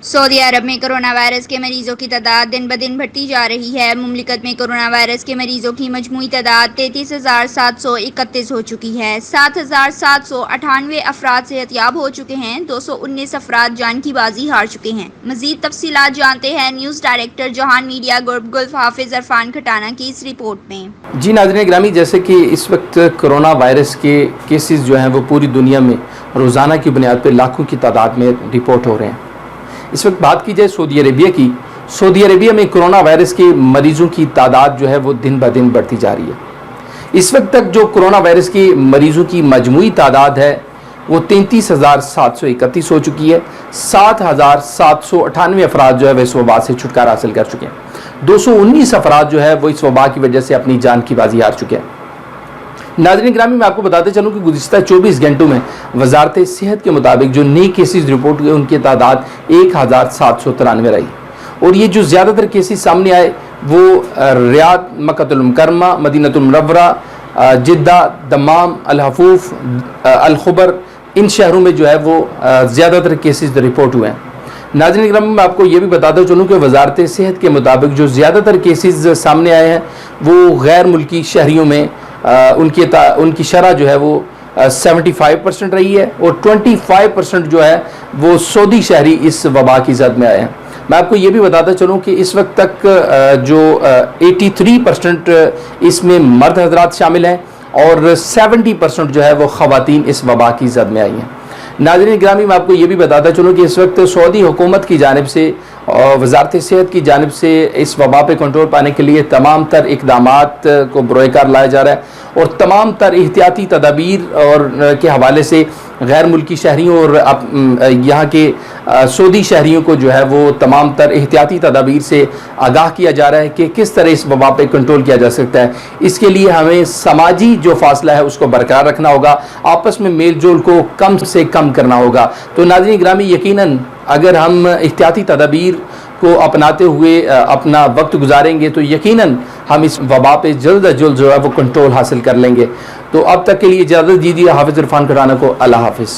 Saudi अरब में corona virus के मरीजों की तादाद दिन ब दिन बढ़ती जा रही है। मुमलिकत में कोरोना वायरस के मरीजों की मजमूई तादाद 33,731 हो चुकी है। 7,798 अफराद सेहतयाब हो चुके हैं। 219 अफराद जान की बाजी हार चुके हैं। मजीद तफसीलात जानते हैं न्यूज़ डायरेक्टर जहान मीडिया ग्रुप गुल्फ हाफिज इरफान खटाना की इस रिपोर्ट में। जी नाज़रीन ग्रामी, जैसे कि इस वक्त कोरोना वायरस के केसेस जो हैं वो पूरी दुनिया में रोज़ाना की बुनियाद पर लाखों की तादाद में रिपोर्ट हो रहे हैं। इस वक्त बात की जाए सऊदी अरेबिया की, सऊदी अरेबिया में कोरोना वायरस के मरीजों की तादाद जो है वो दिन ब दिन बढ़ती जा रही है। इस वक्त तक जो कोरोना वायरस के मरीजों की मजमूई तादाद है वो 33,731 हो चुकी है। 7,798 अफराद जो है वह इस वबा से छुटकारा हासिल कर चुके हैं। 219 अफराद जो है वो इस वबा की वजह से अपनी जान की बाजी हार चुके हैं। नाज़रीन ग्रामी, मैं आपको बताते चलूँ कि गुज़िश्ता 24 घंटों में वजारत सेहत के मुताबिक जो नए केसेस रिपोर्ट हुए उनकी तादाद 1,793 रही। और ये जो ज़्यादातर केसेस सामने आए वो रियाद, मक्कातुल मुकर्रमा, मदीनतुल मुनव्वरा, जिद्दा, दम्माम, अल हफूफ, अल खुबर, इन शहरों में जो है वो ज़्यादातर केसेस रिपोर्ट हुए हैं। नाज़रीन ग्रामी, मैं आपको ये भी बताता चलूँ कि वजारत सेहत के मुताबिक जो ज़्यादातर केसेस सामने आए हैं वो गैर मुल्की शहरियों में उनकी शरह जो है वो 75% रही है और 25% जो है वो सऊदी शहरी इस वबा की जद में आए हैं। मैं आपको ये भी बताता चलूँ कि इस वक्त तक जो 83% इसमें मर्द हजरात शामिल हैं और 70% जो है वो ख़वातीन इस वबा की जद में आई हैं। नाज़रीन ग्रामी, मैं आपको ये भी बताता चलूँ कि इस वक्त सऊदी हुकूमत की जानिब से और वजारत सेहत की जानिब से इस वबा पर कंट्रोल पाने के लिए तमाम तर इक़दामात को बरोकार लाया जा रहा है और तमाम तर एहतियाती तदाबीर और के हवाले से गैर मुल्की शहरियों और यहाँ के सऊदी शहरियों को जो है वो तमाम तर एहतियाती तदाबीर से आगाह किया जा रहा है कि किस तरह इस वबा पर कंट्रोल किया जा सकता है। इसके लिए हमें समाजी जो फासला है उसको बरकरार रखना होगा, आपस में मेल जोल को कम से कम करना होगा। तो नाज़रीन ग्रामी, यकीनन अगर हम एहतियाती तदाबीर को अपनाते हुए अपना वक्त गुजारेंगे तो यकीनन हम इस वबा पे जल्द अज जल्द जो है वो कंट्रोल हासिल कर लेंगे। तो अब तक के लिए इजाज़त दीजिए। हाफिज़ इरफान खटाना को अल्लाह हाफिज़।